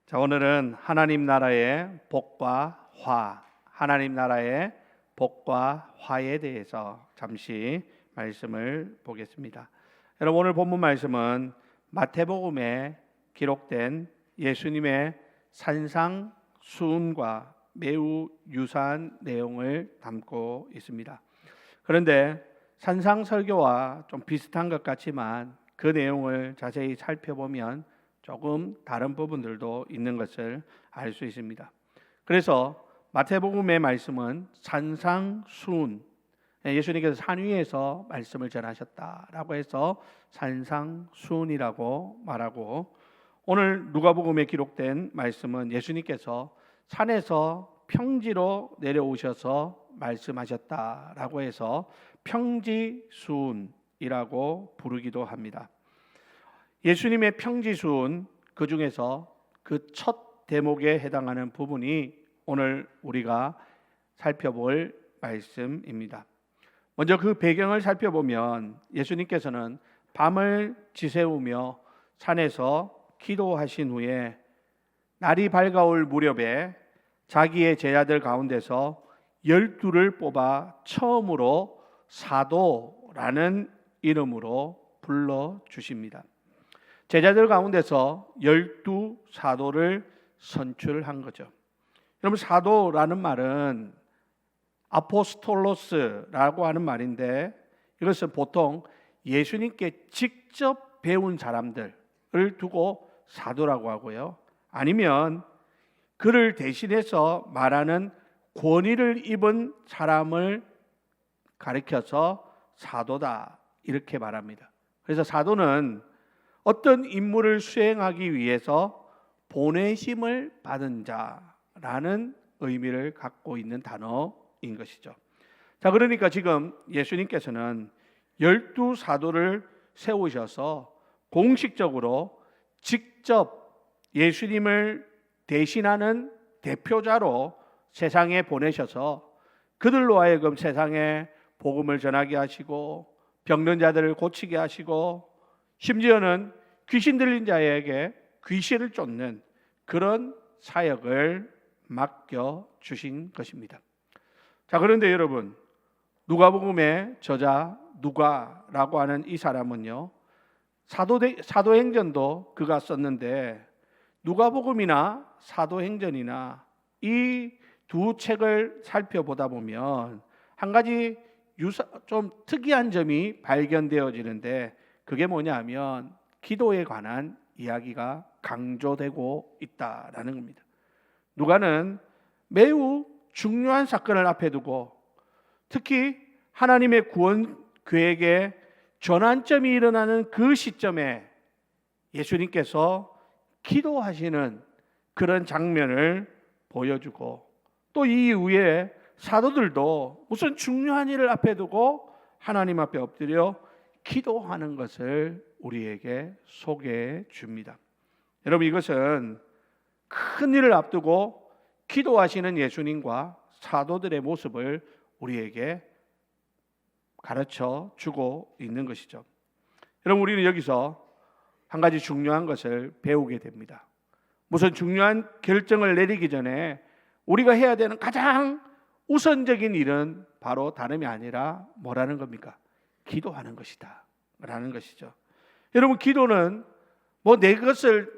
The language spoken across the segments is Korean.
자, 오늘은 하나님 나라의 복과 화, 하나님 나라의 복과 화에 대해서 잠시 말씀을 보겠습니다. 여러분, 오늘 본문 말씀은 마태복음에 기록된 예수님의 산상수훈과 매우 유사한 내용을 담고 있습니다. 그런데 산상설교와 좀 비슷한 것 같지만 그 내용을 자세히 살펴보면 조금 다른 부분들도 있는 것을 알 수 있습니다. 그래서 마태복음의 말씀은 산상수훈, 예수님께서 산 위에서 말씀을 전하셨다라고 해서 산상수훈이라고 말하고, 오늘 누가복음에 기록된 말씀은 예수님께서 산에서 평지로 내려오셔서 말씀하셨다라고 해서 평지수훈이라고 부르기도 합니다. 예수님의 평지수훈, 그 중에서 그 첫 대목에 해당하는 부분이 오늘 우리가 살펴볼 말씀입니다. 먼저 그 배경을 살펴보면 예수님께서는 밤을 지새우며 산에서 기도하신 후에 날이 밝아올 무렵에 자기의 제자들 가운데서 12를 뽑아 처음으로 사도라는 이름으로 불러주십니다. 제자들 가운데서 12사도를 선출한 거죠. 여러분, 사도라는 말은 아포스톨로스라고 하는 말인데, 이것은 보통 예수님께 직접 배운 사람들을 두고 사도라고 하고요, 아니면 그를 대신해서 말하는 권위를 입은 사람을 가리켜서 사도다 이렇게 말합니다. 그래서 사도는 어떤 임무를 수행하기 위해서 보내심을 받은 자라는 의미를 갖고 있는 단어인 것이죠. 자, 그러니까 지금 예수님께서는 12사도를 세우셔서 공식적으로 직접 예수님을 대신하는 대표자로 세상에 보내셔서 그들로 하여금 세상에 복음을 전하게 하시고 병든 자들을 고치게 하시고, 심지어는 귀신 들린 자에게 귀신을 쫓는 그런 사역을 맡겨 주신 것입니다. 자, 그런데 여러분, 누가복음의 저자 누가라고 하는 이 사람은요, 사도행전도 그가 썼는데 누가복음이나 사도행전이나 이 두 책을 살펴보다 보면 한 가지 좀 특이한 점이 발견되어지는데, 그게 뭐냐면 기도에 관한 이야기가 강조되고 있다라는 겁니다. 누가는 매우 중요한 사건을 앞에 두고, 특히 하나님의 구원 계획에 전환점이 일어나는 그 시점에 예수님께서 기도하시는 그런 장면을 보여주고, 또 이 이후에 사도들도 무슨 중요한 일을 앞에 두고 하나님 앞에 엎드려 기도하는 것을 우리에게 소개해 줍니다. 여러분, 이것은 큰 일을 앞두고 기도하시는 예수님과 사도들의 모습을 우리에게 가르쳐 주고 있는 것이죠. 여러분, 우리는 여기서 한 가지 중요한 것을 배우게 됩니다. 무슨 중요한 결정을 내리기 전에 우리가 해야 되는 가장 우선적인 일은 바로 다름이 아니라 뭐라는 겁니까? 기도하는 것이다 라는 것이죠. 여러분, 기도는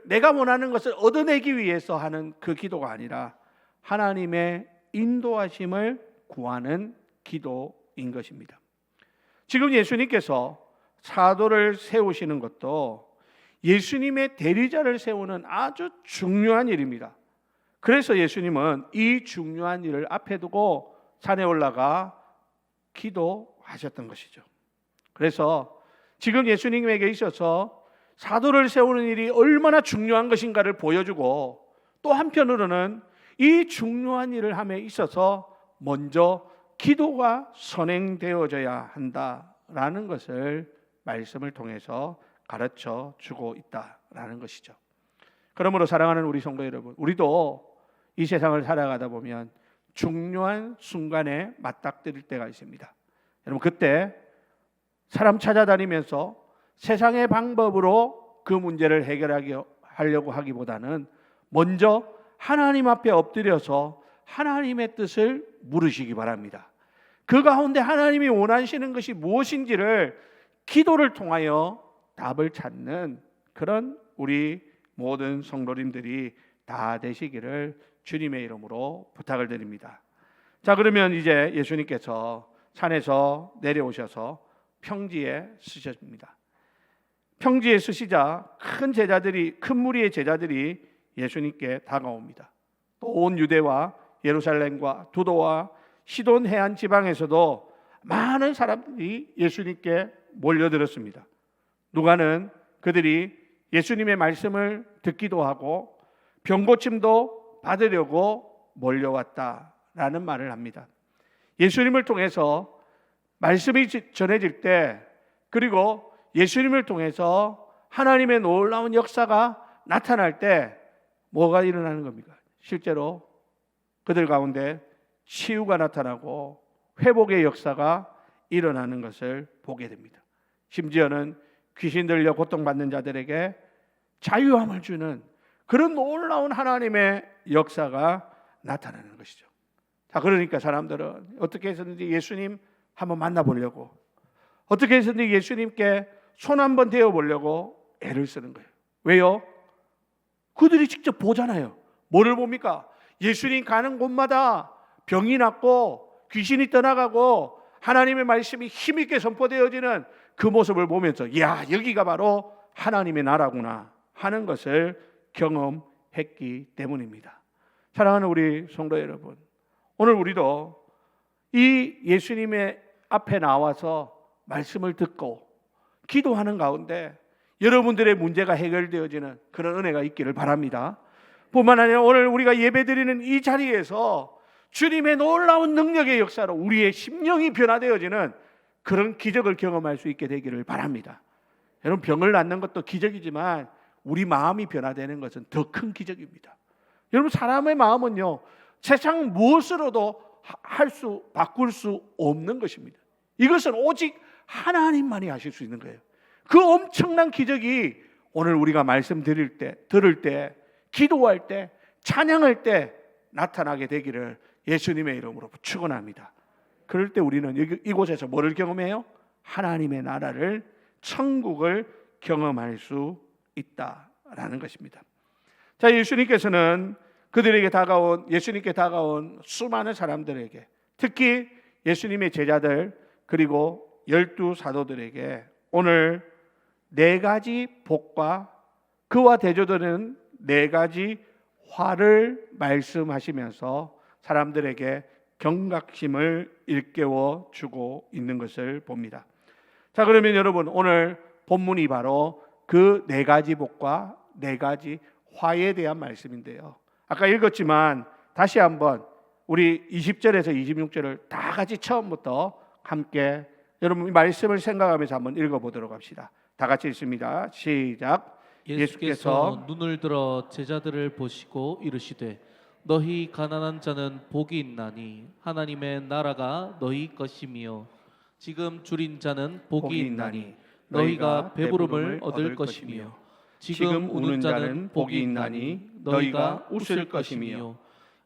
내가 원하는 것을 얻어내기 위해서 하는 그 기도가 아니라 하나님의 인도하심을 구하는 기도인 것입니다. 지금 예수님께서 사도를 세우시는 것도 예수님의 대리자를 세우는 아주 중요한 일입니다. 그래서 예수님은 이 중요한 일을 앞에 두고 산에 올라가 기도하셨던 것이죠. 그래서 지금 예수님에게 있어서 사도를 세우는 일이 얼마나 중요한 것인가를 보여주고, 또 한편으로는 이 중요한 일을 함에 있어서 먼저 기도가 선행되어져야 한다라는 것을 말씀을 통해서 가르쳐 주고 있다라는 것이죠. 그러므로 사랑하는 우리 성도 여러분, 우리도 이 세상을 살아가다 보면 중요한 순간에 맞닥뜨릴 때가 있습니다. 여러분, 그때 사람 찾아다니면서 세상의 방법으로 그 문제를 해결하려고 하기보다는 먼저 하나님 앞에 엎드려서 하나님의 뜻을 물으시기 바랍니다. 그 가운데 하나님이 원하시는 것이 무엇인지를 기도를 통하여 답을 찾는 그런 우리 모든 성도님들이 다 되시기를 주님의 이름으로 부탁을 드립니다. 자, 그러면 이제 예수님께서 산에서 내려오셔서 평지에 서십니다. 평지에 서시자 큰 무리의 제자들이 예수님께 다가옵니다. 또 온 유대와 예루살렘과 두도와 시돈 해안 지방에서도 많은 사람들이 예수님께 몰려들었습니다. 누가는 그들이 예수님의 말씀을 듣기도 하고 병고침도 받으려고 몰려왔다라는 말을 합니다. 예수님을 통해서 말씀이 전해질 때, 그리고 예수님을 통해서 하나님의 놀라운 역사가 나타날 때 뭐가 일어나는 겁니까? 실제로 그들 가운데 치유가 나타나고 회복의 역사가 일어나는 것을 보게 됩니다. 심지어는 귀신 들려 고통받는 자들에게 자유함을 주는 그런 놀라운 하나님의 역사가 나타나는 것이죠. 자, 그러니까 사람들은 어떻게 해서든지 예수님 한번 만나보려고, 어떻게 해서든지 예수님께 손 한번 대어보려고 애를 쓰는 거예요. 왜요? 그들이 직접 보잖아요. 뭐를 봅니까? 예수님 가는 곳마다 병이 낫고 귀신이 떠나가고 하나님의 말씀이 힘있게 선포되어지는 그 모습을 보면서 야, 여기가 바로 하나님의 나라구나 하는 것을 경험했기 때문입니다. 사랑하는 우리 성도 여러분, 오늘 우리도 이 예수님의 앞에 나와서 말씀을 듣고 기도하는 가운데 여러분들의 문제가 해결되어지는 그런 은혜가 있기를 바랍니다. 뿐만 아니라 오늘 우리가 예배드리는 이 자리에서 주님의 놀라운 능력의 역사로 우리의 심령이 변화되어지는 그런 기적을 경험할 수 있게 되기를 바랍니다. 여러분, 병을 낫는 것도 기적이지만 우리 마음이 변화되는 것은 더 큰 기적입니다. 여러분, 사람의 마음은요, 세상 무엇으로도 바꿀 수 없는 것입니다. 이것은 오직 하나님만이 하실 수 있는 거예요. 그 엄청난 기적이 오늘 우리가 말씀 들을 때, 기도할 때, 찬양할 때 나타나게 되기를 예수님의 이름으로 축원합니다. 그럴 때 우리는 이곳에서 뭐를 경험해요? 하나님의 나라를, 천국을 경험할 수 있다라는 것입니다. 자, 예수님께서는 예수님께 다가온 수많은 사람들에게, 특히 예수님의 제자들 그리고 12 사도들에게 오늘 4가지 복과 그와 대조되는 4가지 화를 말씀하시면서 사람들에게 경각심을 일깨워 주고 있는 것을 봅니다. 자, 그러면 여러분, 오늘 본문이 바로 그 4가지 복과 4가지 화에 대한 말씀인데요. 아까 읽었지만 다시 한번 우리 20절에서 26절을 다 같이 처음부터 함께 여러분 이 말씀을 생각하면서 한번 읽어보도록 합시다. 다 같이 읽습니다. 시작. 예수께서 눈을 들어 제자들을 보시고 이르시되 너희 가난한 자는 복이 있나니 하나님의 나라가 너희 것이며 지금 줄인 자는 복이 있나니 너희가 배부름을 얻을 것이며 지금 우는 자는 복이 있나니 너희가 웃을 것이며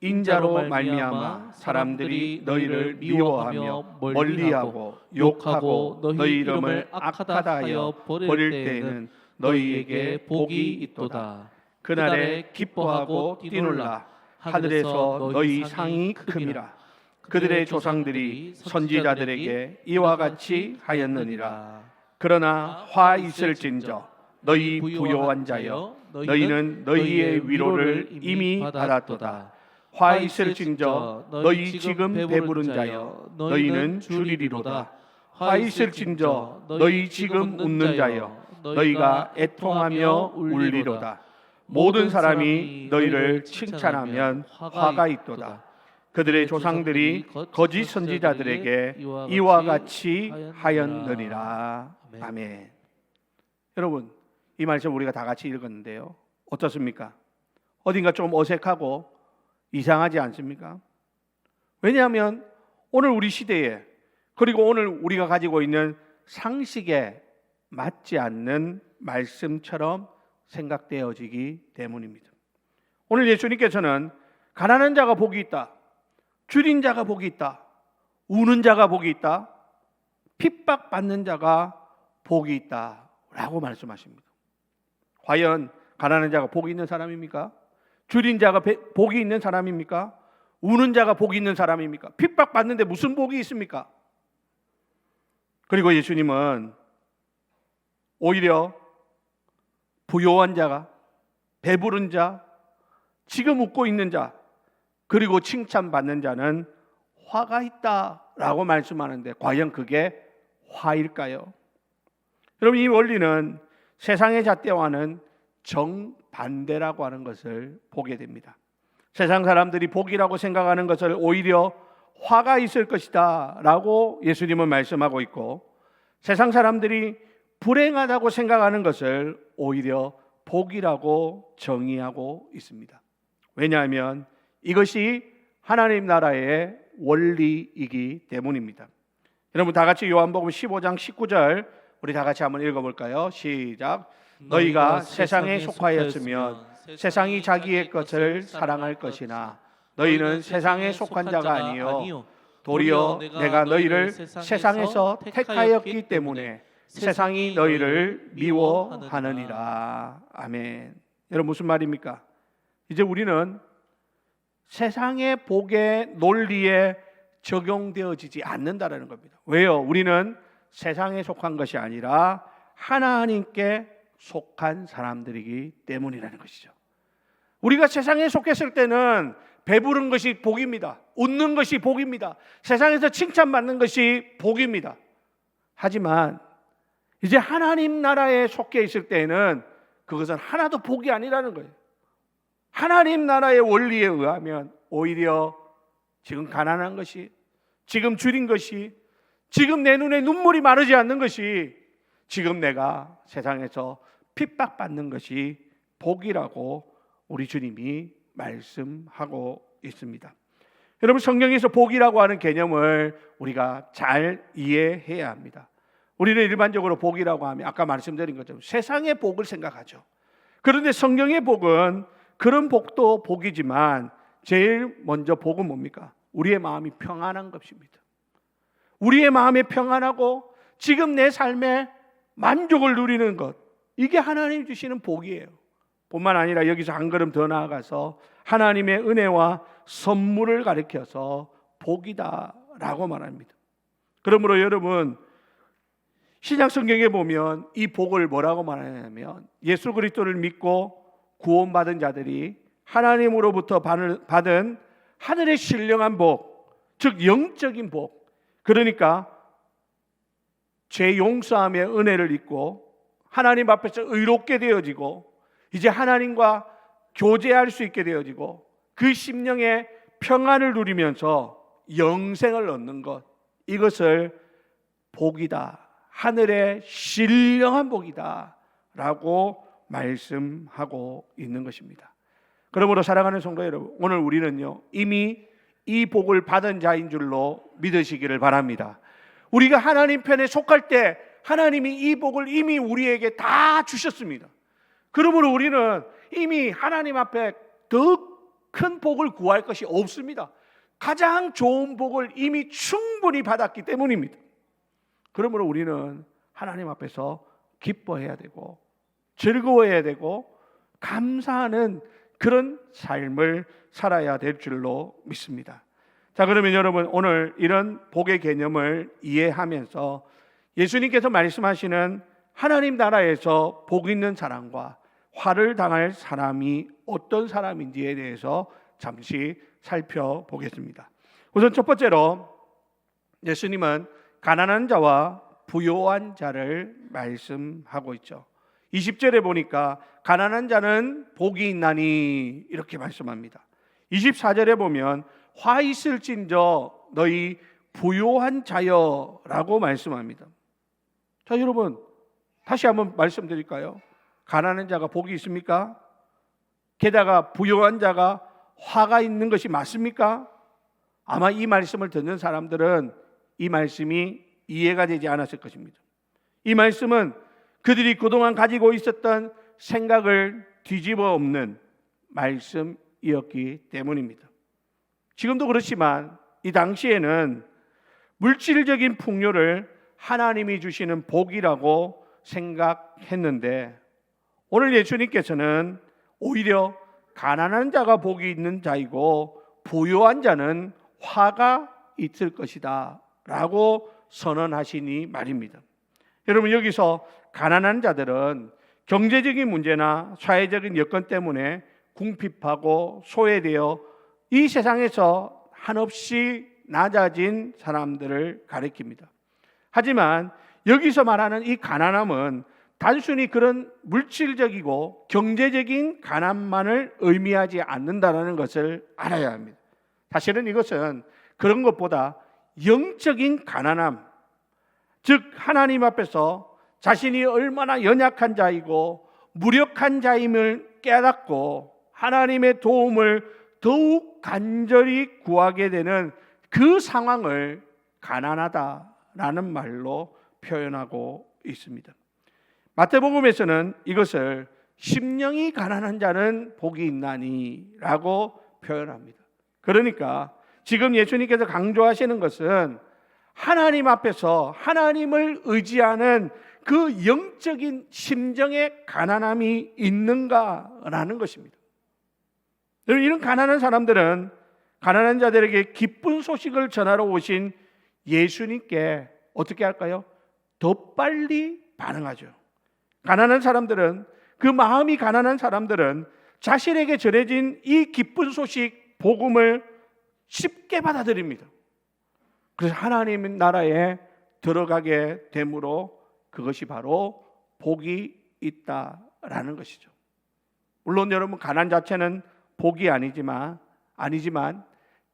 인자로 말미암아 사람들이 너희를 미워하며 멀리하고 욕하고 너희 이름을 악하다 하여 버릴 때에는 너희에게 복이 있도다. 그날에 기뻐하고 뛰놀라 하늘에서 너희 상이 큼이라. 그들의 조상들이 선지자들에게 이와 같이 하였느니라. 그러나 화 있을진저 너희 부요한 자여 너희는 너희의 위로를 이미 받았도다. 화 있을진저 너희 지금 배부른 자여 너희는 줄이리로다. 화 있을진저 너희 지금 웃는 자여 너희가 애통하며 울리로다. 모든 사람이 너희를 칭찬하면 화가 있도다. 그들의 조상들이 거짓 선지자들에게 이와 같이 하였느니라. 아멘. 여러분, 이 말씀 우리가 다 같이 읽었는데요, 어떻습니까? 어딘가 좀 어색하고 이상하지 않습니까? 왜냐하면 오늘 우리 시대에, 그리고 오늘 우리가 가지고 있는 상식에 맞지 않는 말씀처럼 생각되어지기 때문입니다. 오늘 예수님께서는 가난한 자가 복이 있다, 줄인 자가 복이 있다, 우는 자가 복이 있다, 핍박받는 자가 복이 있다 라고 말씀하십니다. 과연 가난한 자가 복이 있는 사람입니까? 줄인 자가 복이 있는 사람입니까? 우는 자가 복이 있는 사람입니까? 핍박받는데 무슨 복이 있습니까? 그리고 예수님은 오히려 부요한 자가, 배부른 자, 지금 웃고 있는 자, 그리고 칭찬받는 자는 화가 있다라고 말씀하는데 과연 그게 화일까요? 여러분, 이 원리는 세상의 잣대와는 정반대라고 하는 것을 보게 됩니다. 세상 사람들이 복이라고 생각하는 것을 오히려 화가 있을 것이다 라고 예수님은 말씀하고 있고, 세상 사람들이 불행하다고 생각하는 것을 오히려 복이라고 정의하고 있습니다. 왜냐하면 이것이 하나님 나라의 원리이기 때문입니다. 여러분, 다 같이 요한복음 15장 19절 우리 다 같이 한번 읽어볼까요? 시작. 너희가 세상에 속하였으면 세상이 자기의 것을 사랑할 것이나 너희는 세상에 속한 자가 아니요 도리어 내가 너희를 세상에서 택하였기 때문에 세상이 너희를 미워하느니라. 아멘. 여러분, 무슨 말입니까? 이제 우리는 세상의 복의 논리에 적용되어지지 않는다라는 겁니다. 왜요? 우리는 세상에 속한 것이 아니라 하나님께 속한 사람들이기 때문이라는 것이죠. 우리가 세상에 속했을 때는 배부른 것이 복입니다. 웃는 것이 복입니다. 세상에서 칭찬받는 것이 복입니다. 하지만 이제 하나님 나라에 속해 있을 때에는 그것은 하나도 복이 아니라는 거예요. 하나님 나라의 원리에 의하면 오히려 지금 가난한 것이, 지금 줄인 것이, 지금 내 눈에 눈물이 마르지 않는 것이, 지금 내가 세상에서 핍박받는 것이 복이라고 우리 주님이 말씀하고 있습니다. 여러분, 성경에서 복이라고 하는 개념을 우리가 잘 이해해야 합니다. 우리는 일반적으로 복이라고 하면 아까 말씀드린 것처럼 세상의 복을 생각하죠. 그런데 성경의 복은 그런 복도 복이지만 제일 먼저 복은 뭡니까? 우리의 마음이 평안한 것입니다. 우리의 마음이 평안하고 지금 내 삶에 만족을 누리는 것, 이게 하나님 주시는 복이에요. 뿐만 아니라 여기서 한 걸음 더 나아가서 하나님의 은혜와 선물을 가리켜서 복이다라고 말합니다. 그러므로 여러분, 신약 성경에 보면 이 복을 뭐라고 말하냐면 예수 그리스도를 믿고 구원받은 자들이 하나님으로부터 받은 하늘의 신령한 복, 즉 영적인 복, 그러니까 죄 용서함의 은혜를 입고 하나님 앞에서 의롭게 되어지고 이제 하나님과 교제할 수 있게 되어지고 그 심령의 평안을 누리면서 영생을 얻는 것, 이것을 복이다, 하늘의 신령한 복이다 라고 말씀하고 있는 것입니다. 그러므로 사랑하는 성도 여러분, 오늘 우리는요 이미 이 복을 받은 자인 줄로 믿으시기를 바랍니다. 우리가 하나님 편에 속할 때 하나님이 이 복을 이미 우리에게 다 주셨습니다. 그러므로 우리는 이미 하나님 앞에 더 큰 복을 구할 것이 없습니다. 가장 좋은 복을 이미 충분히 받았기 때문입니다. 그러므로 우리는 하나님 앞에서 기뻐해야 되고 즐거워해야 되고 감사하는 그런 삶을 살아야 될 줄로 믿습니다. 자, 그러면 여러분, 오늘 이런 복의 개념을 이해하면서 예수님께서 말씀하시는 하나님 나라에서 복 있는 사람과 화를 당할 사람이 어떤 사람인지에 대해서 잠시 살펴보겠습니다. 우선 첫 번째로 예수님은 가난한 자와 부요한 자를 말씀하고 있죠. 20절에 보니까 가난한 자는 복이 있나니 이렇게 말씀합니다. 24절에 보면 화 있을진저 너희 부요한 자여라고 말씀합니다. 자, 여러분, 다시 한번 말씀드릴까요? 가난한 자가 복이 있습니까? 게다가 부요한 자가 화가 있는 것이 맞습니까? 아마 이 말씀을 듣는 사람들은 이 말씀이 이해가 되지 않았을 것입니다. 이 말씀은 그들이 그동안 가지고 있었던 생각을 뒤집어 엎는 이었기 때문입니다. 지금도 그렇지만 이 당시에는 물질적인 풍요를 하나님이 주시는 복이라고 생각했는데, 오늘 예수님께서는 오히려 가난한 자가 복이 있는 자이고 부유한 자는 화가 있을 것이다 라고 선언하시니 말입니다. 여러분, 여기서 가난한 자들은 경제적인 문제나 사회적인 여건 때문에 궁핍하고 소외되어 이 세상에서 한없이 낮아진 사람들을 가리킵니다. 하지만 여기서 말하는 이 가난함은 단순히 그런 물질적이고 경제적인 가난만을 의미하지 않는다는 것을 알아야 합니다. 사실은 이것은 그런 것보다 영적인 가난함, 즉 하나님 앞에서 자신이 얼마나 연약한 자이고 무력한 자임을 깨닫고 하나님의 도움을 더욱 간절히 구하게 되는 그 상황을 가난하다라는 말로 표현하고 있습니다. 마태복음에서는 이것을 심령이 가난한 자는 복이 있나니 라고 표현합니다. 그러니까 지금 예수님께서 강조하시는 것은 하나님 앞에서 하나님을 의지하는 그 영적인 심정의 가난함이 있는가라는 것입니다. 여러분, 이런 가난한 사람들은 가난한 자들에게 기쁜 소식을 전하러 오신 예수님께 어떻게 할까요? 더 빨리 반응하죠. 가난한 사람들은, 그 마음이 가난한 사람들은 자신에게 전해진 이 기쁜 소식, 복음을 쉽게 받아들입니다. 그래서 하나님 나라에 들어가게 되므로 그것이 바로 복이 있다라는 것이죠. 물론 여러분, 가난 자체는 복이 아니지만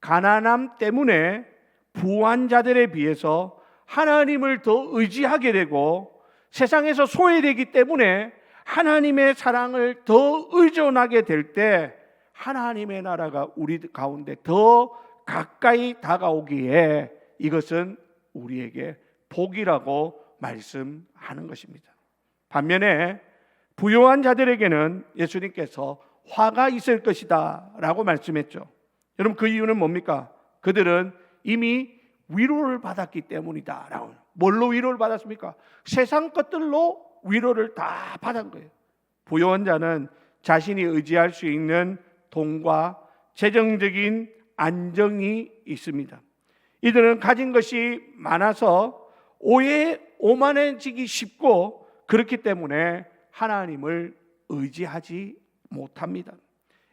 가난함 때문에 부한 자들에 비해서 하나님을 더 의지하게 되고 세상에서 소외되기 때문에 하나님의 사랑을 더 의존하게 될 때 하나님의 나라가 우리 가운데 더 가까이 다가오기에 이것은 우리에게 복이라고 말씀하는 것입니다. 반면에 부요한 자들에게는 예수님께서 화가 있을 것이다 라고 말씀했죠. 여러분, 그 이유는 뭡니까? 그들은 이미 위로를 받았기 때문이다 라고. 뭘로 위로를 받았습니까? 세상 것들로 위로를 다 받은 거예요. 부요한 자는 자신이 의지할 수 있는 돈과 재정적인 안정이 있습니다. 이들은 가진 것이 많아서 오만해지기 쉽고 그렇기 때문에 하나님을 의지하지 못합니다.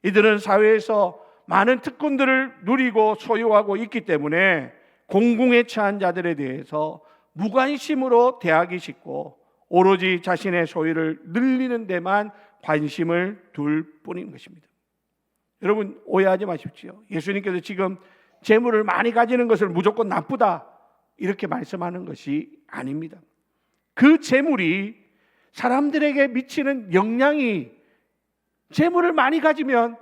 이들은 사회에서 많은 특권들을 누리고 소유하고 있기 때문에 공공에 처한 자들에 대해서 무관심으로 대하기 쉽고 오로지 자신의 소유를 늘리는 데만 관심을 둘 뿐인 것입니다. 여러분, 오해하지 마십시오. 예수님께서 지금 재물을 많이 가지는 것을 무조건 나쁘다 이렇게 말씀하는 것이 아닙니다. 그 재물이 사람들에게 미치는 영향이, 재물을 많이 가지면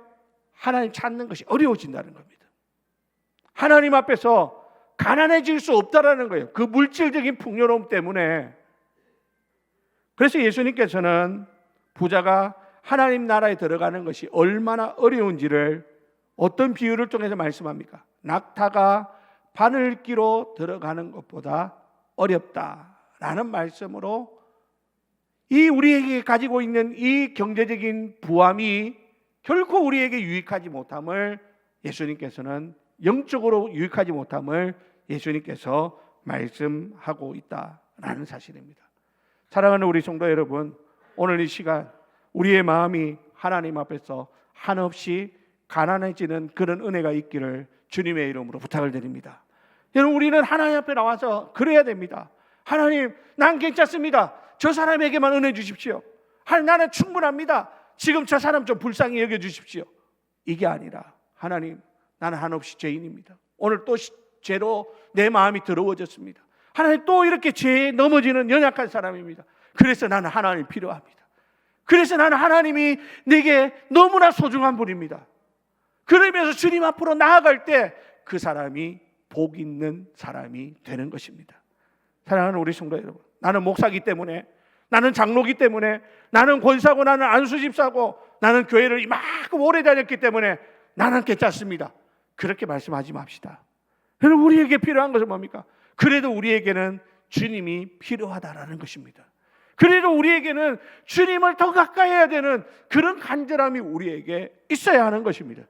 하나님 찾는 것이 어려워진다는 겁니다. 하나님 앞에서 가난해질 수 없다라는 거예요. 그 물질적인 풍요로움 때문에. 그래서 예수님께서는 부자가 하나님 나라에 들어가는 것이 얼마나 어려운지를 어떤 비유를 통해서 말씀합니까? 낙타가 바늘기로 들어가는 것보다 어렵다라는 말씀으로 이 우리에게 가지고 있는 이 경제적인 부함이 결코 우리에게 유익하지 못함을 예수님께서는, 영적으로 유익하지 못함을 예수님께서 말씀하고 있다라는 사실입니다. 사랑하는 우리 성도 여러분, 오늘 이 시간 우리의 마음이 하나님 앞에서 한없이 가난해지는 그런 은혜가 있기를 주님의 이름으로 부탁을 드립니다. 여러분, 우리는 하나님 앞에 나와서 그래야 됩니다. 하나님, 난 괜찮습니다. 저 사람에게만 은혜 주십시오. 하나님, 나는 충분합니다. 지금 저 사람 좀 불쌍히 여겨주십시오. 이게 아니라, 하나님, 나는 한없이 죄인입니다. 오늘 또 죄로 내 마음이 더러워졌습니다. 하나님, 또 이렇게 죄에 넘어지는 연약한 사람입니다. 그래서 나는 하나님이 필요합니다. 그래서 나는 하나님이 내게 너무나 소중한 분입니다. 그러면서 주님 앞으로 나아갈 때 그 사람이 복 있는 사람이 되는 것입니다. 사랑하는 우리 성도 여러분, 나는 목사기 때문에, 나는 장로기 때문에, 나는 권사고, 나는 안수집사고, 나는 교회를 이만큼 오래 다녔기 때문에 나는 괜찮습니다. 그렇게 말씀하지 맙시다. 여러분, 우리에게 필요한 것은 뭡니까? 그래도 우리에게는 주님이 필요하다라는 것입니다. 그래도 우리에게는 주님을 더 가까이 해야 되는 그런 간절함이 우리에게 있어야 하는 것입니다.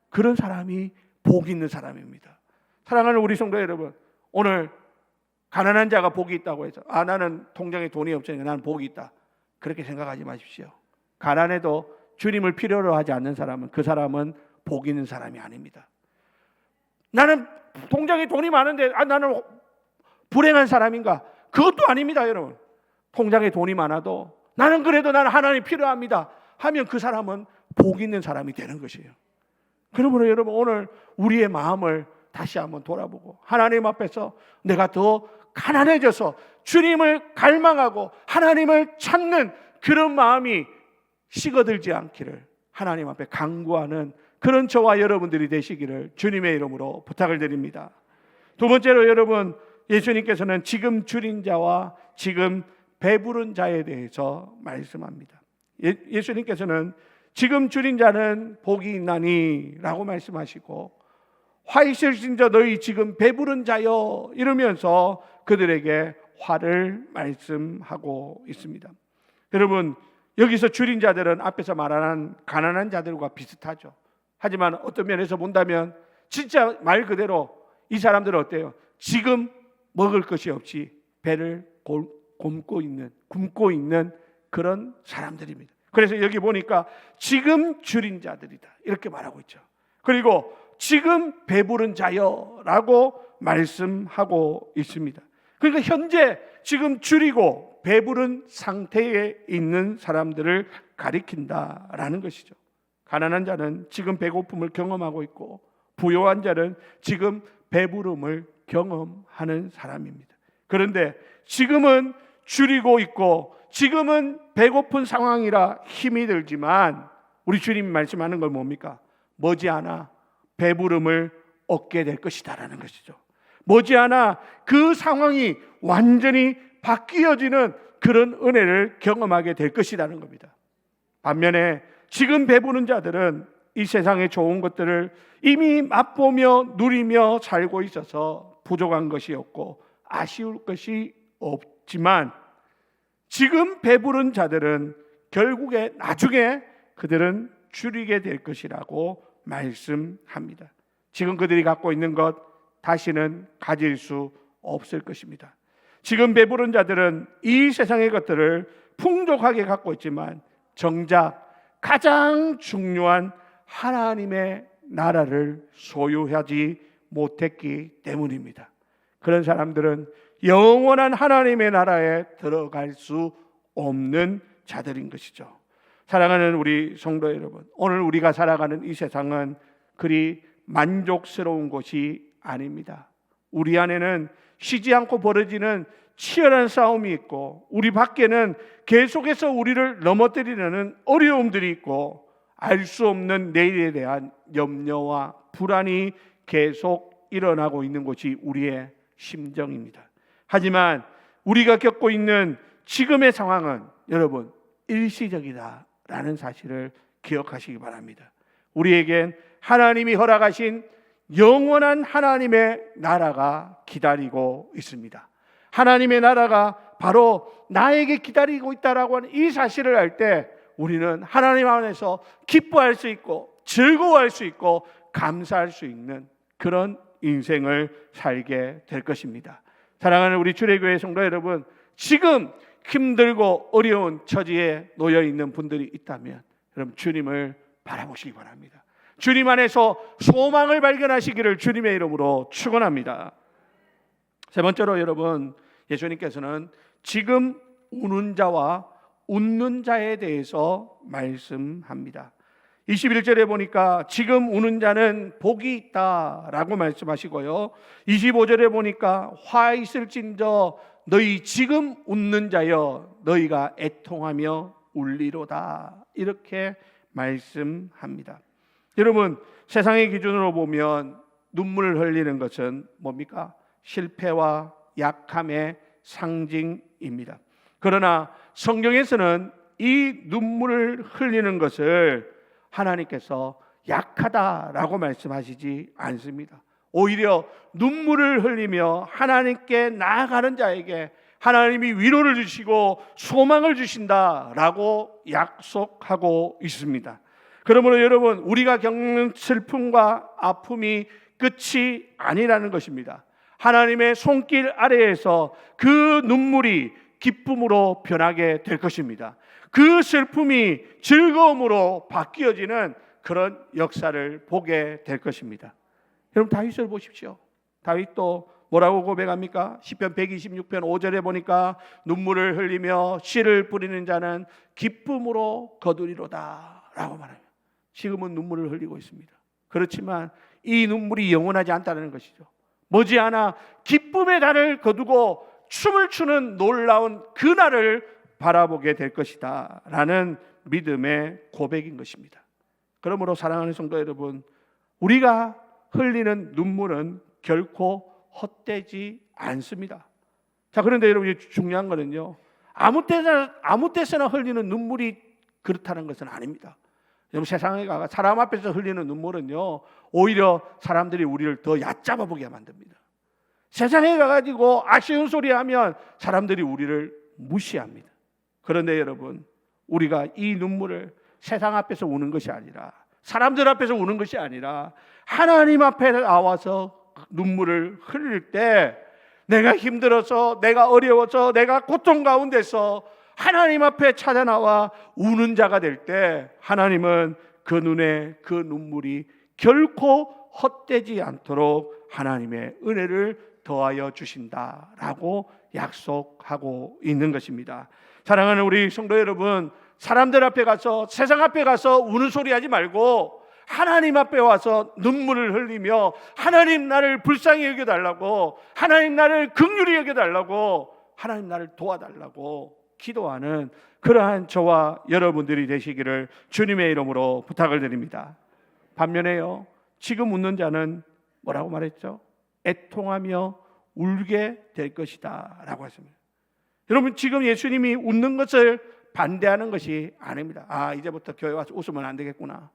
그런 사람이 복 있는 사람입니다. 사랑하는 우리 성도 여러분, 오늘 가난한 자가 복이 있다고 해서 나는 통장에 돈이 없으니까 나는 복이 있다, 그렇게 생각하지 마십시오. 가난해도 주님을 필요로 하지 않는 사람은 그 사람은 복 있는 사람이 아닙니다. 나는 통장에 돈이 많은데 나는 불행한 사람인가? 그것도 아닙니다. 여러분, 통장에 돈이 많아도 나는 하나님 필요합니다 하면 그 사람은 복 있는 사람이 되는 것이에요. 그러므로 여러분, 오늘 우리의 마음을 다시 한번 돌아보고 하나님 앞에서 내가 더 가난해져서 주님을 갈망하고 하나님을 찾는 그런 마음이 식어들지 않기를 하나님 앞에 간구하는 그런 저와 여러분들이 되시기를 주님의 이름으로 부탁을 드립니다. 두 번째로 여러분, 예수님께서는 지금 줄인 자와 지금 배부른 자에 대해서 말씀합니다. 예수님께서는 지금 줄인 자는 복이 있나니 라고 말씀하시고, 화 있으신 자 너희 지금 배부른 자여 이러면서 그들에게 화를 말씀하고 있습니다. 여러분, 여기서 줄인 자들은 앞에서 말하는 가난한 자들과 비슷하죠. 하지만 어떤 면에서 본다면 진짜 말 그대로 이 사람들은 어때요? 지금 먹을 것이 없이 배를 굶고 있는 그런 사람들입니다. 그래서 여기 보니까 지금 줄인 자들이다 이렇게 말하고 있죠. 그리고 지금 배부른 자여라고 말씀하고 있습니다. 그러니까 현재 지금 줄이고 배부른 상태에 있는 사람들을 가리킨다라는 것이죠. 가난한 자는 지금 배고픔을 경험하고 있고 부요한 자는 지금 배부름을 경험하는 사람입니다. 그런데 지금은 줄이고 있고 지금은 배고픈 상황이라 힘이 들지만 우리 주님이 말씀하는 건 뭡니까? 머지않아 배부름을 얻게 될 것이다라는 것이죠. 머지않아 그 상황이 완전히 바뀌어지는 그런 은혜를 경험하게 될 것이라는 겁니다. 반면에 지금 배부른 자들은 이 세상의 좋은 것들을 이미 맛보며 누리며 살고 있어서 부족한 것이 없고 아쉬울 것이 없지만, 지금 배부른 자들은 결국에 나중에 그들은 줄이게 될 것이라고 말씀합니다. 지금 그들이 갖고 있는 것 다시는 가질 수 없을 것입니다. 지금 배부른 자들은 이 세상의 것들을 풍족하게 갖고 있지만 정작 가장 중요한 하나님의 나라를 소유하지 못했기 때문입니다. 그런 사람들은 영원한 하나님의 나라에 들어갈 수 없는 자들인 것이죠. 사랑하는 우리 성도 여러분, 오늘 우리가 살아가는 이 세상은 그리 만족스러운 곳이 아닙니다. 우리 안에는 쉬지 않고 벌어지는 치열한 싸움이 있고 우리 밖에는 계속해서 우리를 넘어뜨리려는 어려움들이 있고 알 수 없는 내일에 대한 염려와 불안이 계속 일어나고 있는 것이 우리의 심정입니다. 하지만 우리가 겪고 있는 지금의 상황은 여러분 일시적이다라는 사실을 기억하시기 바랍니다. 우리에겐 하나님이 허락하신 영원한 하나님의 나라가 기다리고 있습니다. 하나님의 나라가 바로 나에게 기다리고 있다라고 하는 이 사실을 알 때 우리는 하나님 안에서 기뻐할 수 있고 즐거워할 수 있고 감사할 수 있는 그런 인생을 살게 될 것입니다. 사랑하는 우리 주례교회 성도 여러분, 지금 힘들고 어려운 처지에 놓여 있는 분들이 있다면 여러분 주님을 바라보시기 바랍니다. 주님 안에서 소망을 발견하시기를 주님의 이름으로 축원합니다. 세 번째로 여러분, 예수님께서는 지금 우는 자와 웃는 자에 대해서 말씀합니다. 21절에 보니까 지금 우는 자는 복이 있다라고 말씀하시고요, 25절에 보니까 화 있을진저 너희 지금 웃는 자여 너희가 애통하며 울리로다 이렇게 말씀합니다. 여러분, 세상의 기준으로 보면 눈물을 흘리는 것은 뭡니까? 실패와 약함의 상징입니다. 그러나 성경에서는 이 눈물을 흘리는 것을 하나님께서 약하다라고 말씀하시지 않습니다. 오히려 눈물을 흘리며 하나님께 나아가는 자에게 하나님이 위로를 주시고 소망을 주신다라고 약속하고 있습니다. 그러므로 여러분, 우리가 겪는 슬픔과 아픔이 끝이 아니라는 것입니다. 하나님의 손길 아래에서 그 눈물이 기쁨으로 변하게 될 것입니다. 그 슬픔이 즐거움으로 바뀌어지는 그런 역사를 보게 될 것입니다. 여러분, 다윗을 보십시오. 다윗도 뭐라고 고백합니까? 시편 126편 5절에 보니까 눈물을 흘리며 씨를 뿌리는 자는 기쁨으로 거두리로다 라고 말합니다. 지금은 눈물을 흘리고 있습니다. 그렇지만 이 눈물이 영원하지 않다는 것이죠. 머지않아 기쁨의 달을 거두고 춤을 추는 놀라운 그날을 바라보게 될 것이다 라는 믿음의 고백인 것입니다. 그러므로 사랑하는 성도 여러분, 우리가 흘리는 눈물은 결코 헛되지 않습니다. 자, 그런데 여러분, 중요한 거는요, 아무 때서나 흘리는 눈물이 그렇다는 것은 아닙니다. 여러분, 세상에 가 사람 앞에서 흘리는 눈물은요, 오히려 사람들이 우리를 더 얕잡아 보게 만듭니다. 세상에 가가지고 아쉬운 소리 하면 사람들이 우리를 무시합니다. 그런데 여러분, 우리가 이 눈물을 세상 앞에서 우는 것이 아니라, 사람들 앞에서 우는 것이 아니라 하나님 앞에 나와서 눈물을 흘릴 때, 내가 힘들어서, 내가 어려워서, 내가 고통 가운데서 하나님 앞에 찾아 나와 우는 자가 될 때, 하나님은 그 눈에 그 눈물이 결코 헛되지 않도록 하나님의 은혜를 더하여 주신다라고 약속하고 있는 것입니다. 사랑하는 우리 성도 여러분, 사람들 앞에 가서, 세상 앞에 가서 우는 소리 하지 말고 하나님 앞에 와서 눈물을 흘리며 하나님 나를 불쌍히 여겨달라고, 하나님 나를 긍휼히 여겨달라고, 하나님 나를 도와달라고 기도하는 그러한 저와 여러분들이 되시기를 주님의 이름으로 부탁을 드립니다. 반면에요, 지금 웃는 자는 뭐라고 말했죠? 애통하며 울게 될 것이다 라고 했습니다. 여러분, 지금 예수님이 웃는 것을 반대하는 것이 아닙니다. 아, 이제부터 교회 와서 웃으면 안 되겠구나,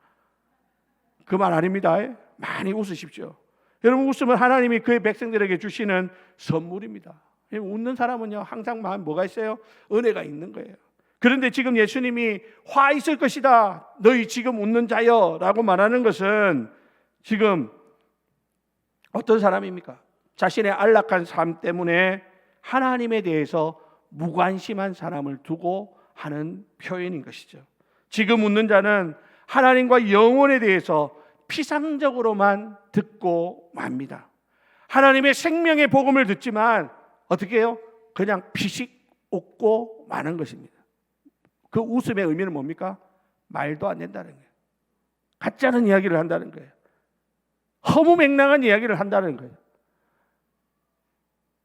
그 말 아닙니다. 많이 웃으십시오. 여러분, 웃으면 하나님이 그의 백성들에게 주시는 선물입니다. 웃는 사람은요, 항상 마음에 뭐가 있어요? 은혜가 있는 거예요. 그런데 지금 예수님이 화 있을 것이다, 너희 지금 웃는 자여 라고 말하는 것은 지금 어떤 사람입니까? 자신의 안락한 삶 때문에 하나님에 대해서 무관심한 사람을 두고 하는 표현인 것이죠. 지금 웃는 자는 하나님과 영혼에 대해서 피상적으로만 듣고 맙니다. 하나님의 생명의 복음을 듣지만 어떻게 해요? 그냥 피식 웃고 마는 것입니다. 그 웃음의 의미는 뭡니까? 말도 안 된다는 거예요. 가짜는 이야기를 한다는 거예요. 허무맹랑한 이야기를 한다는 거예요.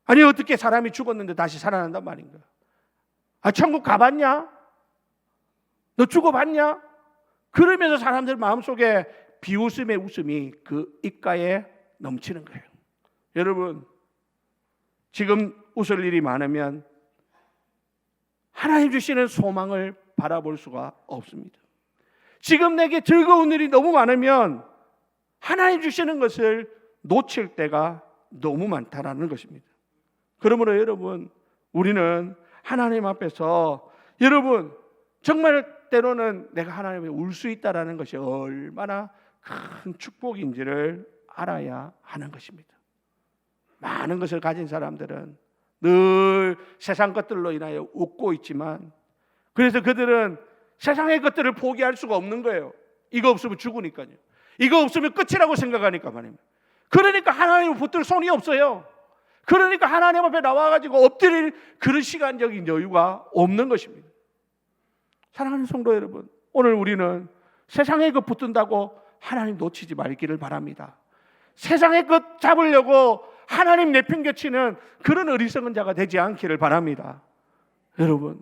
아니, 어떻게 사람이 죽었는데 다시 살아난단 말인 거예요. 아, 천국 가봤냐? 너 죽어봤냐? 그러면서 사람들 마음속에 비웃음의 웃음이 그 입가에 넘치는 거예요. 여러분, 지금 웃을 일이 많으면 하나님 주시는 소망을 바라볼 수가 없습니다. 지금 내게 즐거운 일이 너무 많으면 하나님 주시는 것을 놓칠 때가 너무 많다라는 것입니다. 그러므로 여러분, 우리는 하나님 앞에서, 여러분, 정말 때로는 내가 하나님을 울 수 있다라는 것이 얼마나 큰 축복인지를 알아야 하는 것입니다. 많은 것을 가진 사람들은 늘 세상 것들로 인하여 웃고 있지만, 그래서 그들은 세상의 것들을 포기할 수가 없는 거예요. 이거 없으면 죽으니까요. 이거 없으면 끝이라고 생각하니까 말입니다. 그러니까 하나님을 붙들 손이 없어요. 그러니까 하나님 앞에 나와가지고 엎드릴 그런 시간적인 여유가 없는 것입니다. 사랑하는 성도 여러분, 오늘 우리는 세상의 것 붙든다고 하나님 놓치지 말기를 바랍니다. 세상의 것 잡으려고 하나님 내팽개치는 그런 어리석은 자가 되지 않기를 바랍니다. 여러분,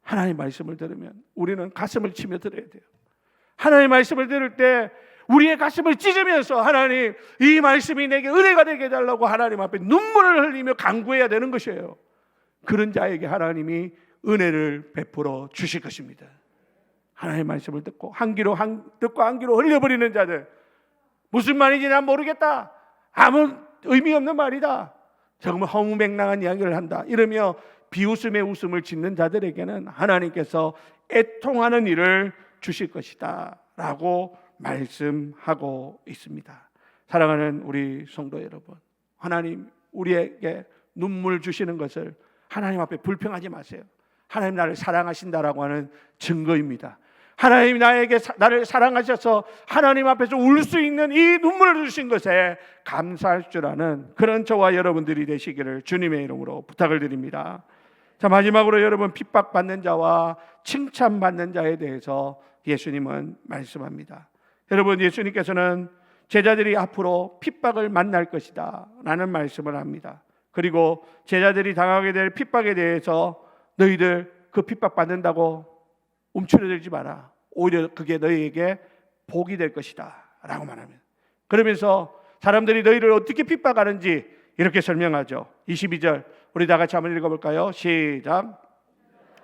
하나님 말씀을 들으면 우리는 가슴을 치며 들어야 돼요. 하나님 말씀을 들을 때 우리의 가슴을 찢으면서, 하나님, 이 말씀이 내게 은혜가 되게 해달라고 하나님 앞에 눈물을 흘리며 간구해야 되는 것이에요. 그런 자에게 하나님이 은혜를 베풀어 주실 것입니다. 하나님의 말씀을 듣고 듣고 한 귀로 흘려버리는 자들, 무슨 말인지 난 모르겠다, 아무 의미 없는 말이다, 정말 허무맹랑한 이야기를 한다 이러며 비웃음에 웃음을 짓는 자들에게는 하나님께서 애통하는 일을 주실 것이다 라고 말씀하고 있습니다. 사랑하는 우리 성도 여러분, 하나님 우리에게 눈물 주시는 것을 하나님 앞에 불평하지 마세요. 하나님 나를 사랑하신다라고 하는 증거입니다. 하나님 나를 사랑하셔서 하나님 앞에서 울 수 있는 이 눈물을 주신 것에 감사할 줄 아는 그런 저와 여러분들이 되시기를 주님의 이름으로 부탁을 드립니다. 자, 마지막으로 여러분, 핍박받는 자와 칭찬받는 자에 대해서 예수님은 말씀합니다. 여러분, 예수님께서는 제자들이 앞으로 핍박을 만날 것이다 라는 말씀을 합니다. 그리고 제자들이 당하게 될 핍박에 대해서 너희들 그 핍박 받는다고 움츠러들지 마라, 오히려 그게 너희에게 복이 될 것이다 라고 말합니다. 그러면서 사람들이 너희를 어떻게 핍박하는지 이렇게 설명하죠. 22절 우리 다 같이 한번 읽어볼까요? 시작.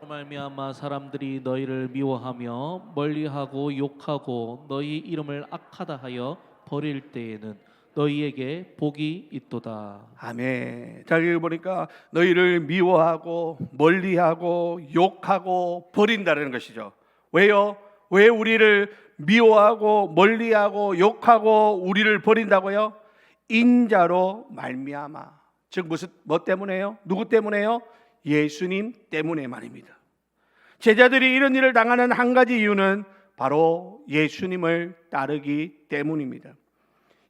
말미암아 사람들이 너희를 미워하며 멀리하고 욕하고 너희 이름을 악하다 하여 버릴 때에는 너희에게 복이 있도다. 아멘. 자, 여기 보니까 너희를 미워하고 멀리하고 욕하고 버린다는 것이죠. 왜요? 왜 우리를 미워하고 멀리하고 욕하고 우리를 버린다고요? 인자로 말미암아. 즉 뭐 때문에요? 누구 때문에요? 예수님 때문에 말입니다. 제자들이 이런 일을 당하는 한 가지 이유는 바로 예수님을 따르기 때문입니다.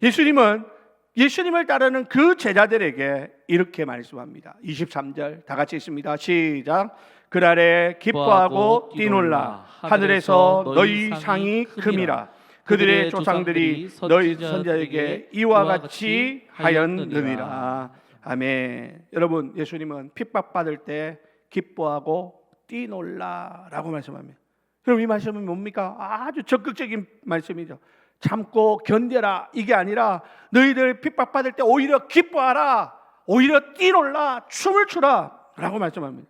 예수님을 따르는 그 제자들에게 이렇게 말씀합니다. 23절 다 같이 읽습니다. 시작. 그날에 기뻐하고 뛰놀라 하늘에서 너희 상이 큼이라. 그들의 조상들이 너희 선자에게 이와 같이 하였느니라. 아멘. 여러분, 예수님은 핍박받을 때 기뻐하고 뛰놀라라고 말씀합니다. 그럼 이 말씀은 뭡니까? 아주 적극적인 말씀이죠. 참고 견뎌라 이게 아니라 너희들 핍박받을 때 오히려 기뻐하라, 오히려 뛰놀라, 춤을 추라 라고 말씀합니다.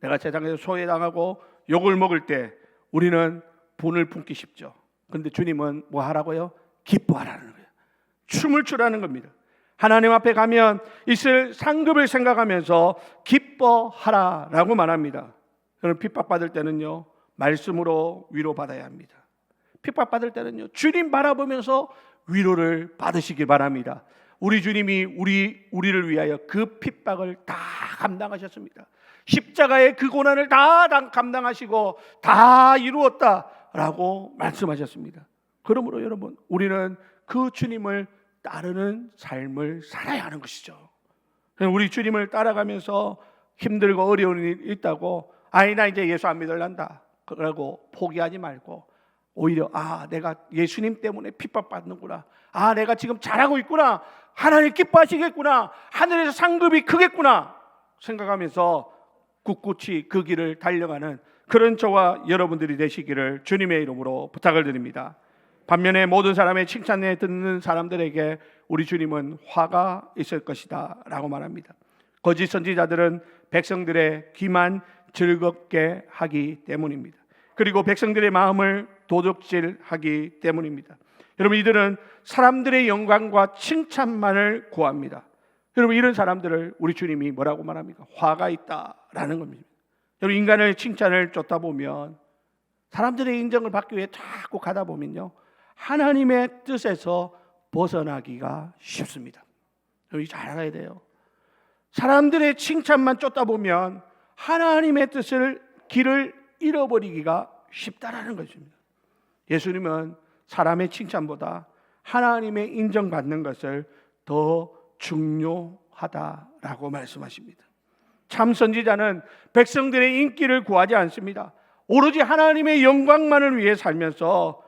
내가 세상에서 소외당하고 욕을 먹을 때 우리는 분을 품기 쉽죠. 그런데 주님은 뭐 하라고요? 기뻐하라는 거예요. 춤을 추라는 겁니다. 하나님 앞에 가면 있을 상급을 생각하면서 기뻐하라 라고 말합니다. 저는 핍박받을 때는요, 말씀으로 위로받아야 합니다. 핍박받을 때는요, 주님 바라보면서 위로를 받으시길 바랍니다. 우리 주님이 우리를 위하여 그 핍박을 다 감당하셨습니다. 십자가의 그 고난을 다 감당하시고 다 이루었다라고 말씀하셨습니다. 그러므로 여러분, 우리는 그 주님을 따르는 삶을 살아야 하는 것이죠. 우리 주님을 따라가면서 힘들고 어려운 일이 있다고 나 이제 예수 안 믿을란다 그러고 포기하지 말고 오히려 내가 예수님 때문에 핍박받는구나, 내가 지금 잘하고 있구나, 하나님 기뻐하시겠구나, 하늘에서 상급이 크겠구나 생각하면서 꿋꿋이 그 길을 달려가는 그런 저와 여러분들이 되시기를 주님의 이름으로 부탁을 드립니다. 반면에 모든 사람의 칭찬에 듣는 사람들에게 우리 주님은 화가 있을 것이다 라고 말합니다. 거짓 선지자들은 백성들의 귀만 즐겁게 하기 때문입니다. 그리고 백성들의 마음을 도둑질하기 때문입니다. 여러분, 이들은 사람들의 영광과 칭찬만을 구합니다. 여러분, 이런 사람들을 우리 주님이 뭐라고 말합니까? 화가 있다라는 겁니다. 여러분, 인간의 칭찬을 쫓다 보면, 사람들의 인정을 받기 위해 자꾸 가다 보면요, 하나님의 뜻에서 벗어나기가 쉽습니다. 여러분, 잘 알아야 돼요. 사람들의 칭찬만 쫓다 보면 하나님의 길을 잃어버리기가 쉽다라는 것입니다. 예수님은 사람의 칭찬보다 하나님의 인정받는 것을 더 중요하다라고 말씀하십니다. 참 선지자는 백성들의 인기를 구하지 않습니다. 오로지 하나님의 영광만을 위해 살면서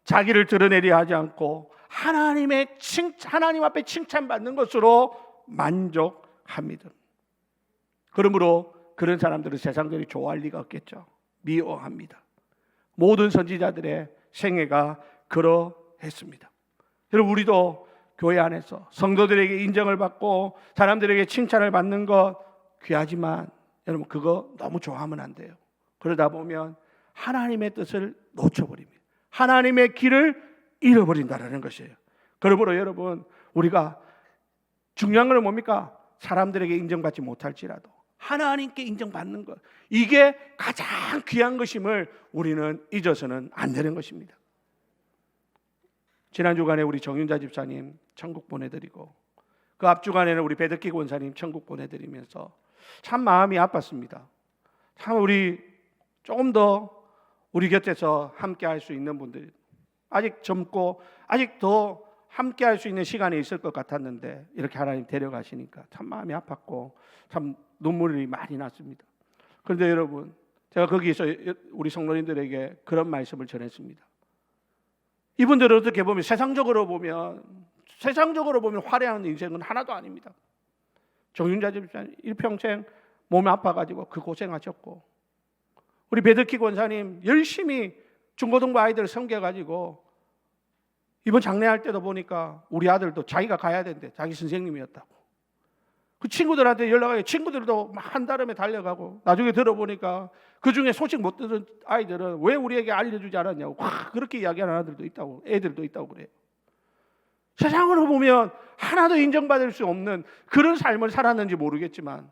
자기를 드러내려 하지 않고 하나님 앞에 칭찬받는 것으로 만족합니다. 그러므로 그런 사람들은 세상들이 좋아할 리가 없겠죠. 미워합니다. 모든 선지자들의 생애가 그러했습니다. 여러분, 우리도 교회 안에서 성도들에게 인정을 받고 사람들에게 칭찬을 받는 것 귀하지만 여러분, 그거 너무 좋아하면 안 돼요. 그러다 보면 하나님의 뜻을 놓쳐버립니다. 하나님의 길을 잃어버린다는 것이에요. 그러므로 여러분, 우리가 중요한 건 뭡니까? 사람들에게 인정받지 못할지라도 하나님께 인정받는 것, 이게 가장 귀한 것임을 우리는 잊어서는 안 되는 것입니다. 지난 주간에 우리 정윤자 집사님 천국 보내드리고, 그 앞주간에는 우리 배덕기 권사님 천국 보내드리면서 참 마음이 아팠습니다. 참 우리 조금 더 우리 곁에서 함께 할 수 있는 분들, 아직 젊고 아직 더 함께 할 수 있는 시간이 있을 것 같았는데 이렇게 하나님 데려가시니까 참 마음이 아팠고 참 눈물이 많이 났습니다. 그런데 여러분, 제가 거기서 우리 성도님들에게 그런 말씀을 전했습니다. 이분들은 어떻게 보면 세상적으로 보면 화려한 인생은 하나도 아닙니다. 정윤자 집사님 일평생 몸이 아파가지고 그 고생하셨고, 우리 배덕희 권사님 열심히 중고등부 아이들 섬겨가지고 이번 장례할 때도 보니까 우리 아들도 자기가 가야 된대. 자기 선생님이었다고. 그 친구들한테 연락하고, 친구들도 막 한달음에 달려가고, 나중에 들어보니까 그 중에 소식 못 듣는 아이들은 왜 우리에게 알려주지 않았냐고 그렇게 이야기하는 아들도 있다고, 애들도 있다고 그래요. 세상으로 보면 하나도 인정받을 수 없는 그런 삶을 살았는지 모르겠지만,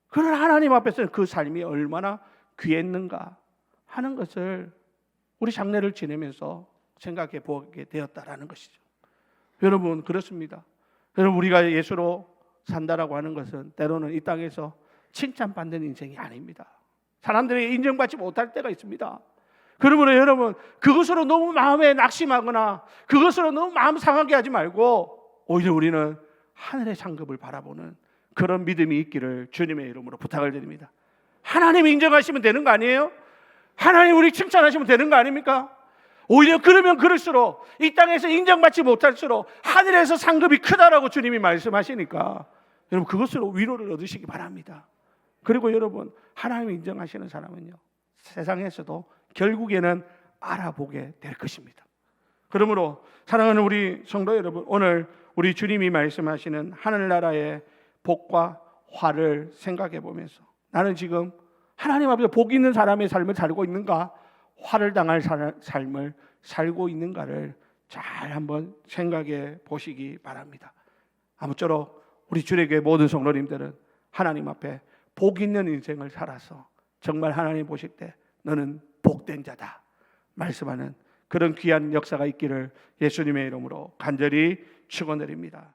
그런 하나님 앞에서는 그 삶이 얼마나 귀했는가 하는 것을 우리 장례를 지내면서 생각해 보게 되었다라는 것이죠. 여러분, 그렇습니다. 여러분, 우리가 예수로 산다라고 하는 것은 때로는 이 땅에서 칭찬받는 인생이 아닙니다. 사람들에게 인정받지 못할 때가 있습니다. 그러므로 여러분, 그것으로 너무 마음에 낙심하거나 그것으로 너무 마음 상하게 하지 말고 오히려 우리는 하늘의 상급을 바라보는 그런 믿음이 있기를 주님의 이름으로 부탁을 드립니다. 하나님이 인정하시면 되는 거 아니에요? 하나님 우리 칭찬하시면 되는 거 아닙니까? 오히려 그러면 그럴수록 이 땅에서 인정받지 못할수록 하늘에서 상급이 크다라고 주님이 말씀하시니까 여러분, 그것으로 위로를 얻으시기 바랍니다. 그리고 여러분, 하나님이 인정하시는 사람은요, 세상에서도 결국에는 알아보게 될 것입니다. 그러므로 사랑하는 우리 성도 여러분, 오늘 우리 주님이 말씀하시는 하늘나라의 복과 화를 생각해 보면서 나는 지금 하나님 앞에서 복 있는 사람의 삶을 살고 있는가, 화를 당할 삶을 살고 있는가를 잘 한번 생각해 보시기 바랍니다. 아무쪼록 우리 주례교회 모든 성도님들은 하나님 앞에 복 있는 인생을 살아서 정말 하나님 보실 때 너는 복된 자다 말씀하는 그런 귀한 역사가 있기를 예수님의 이름으로 간절히 축원드립니다.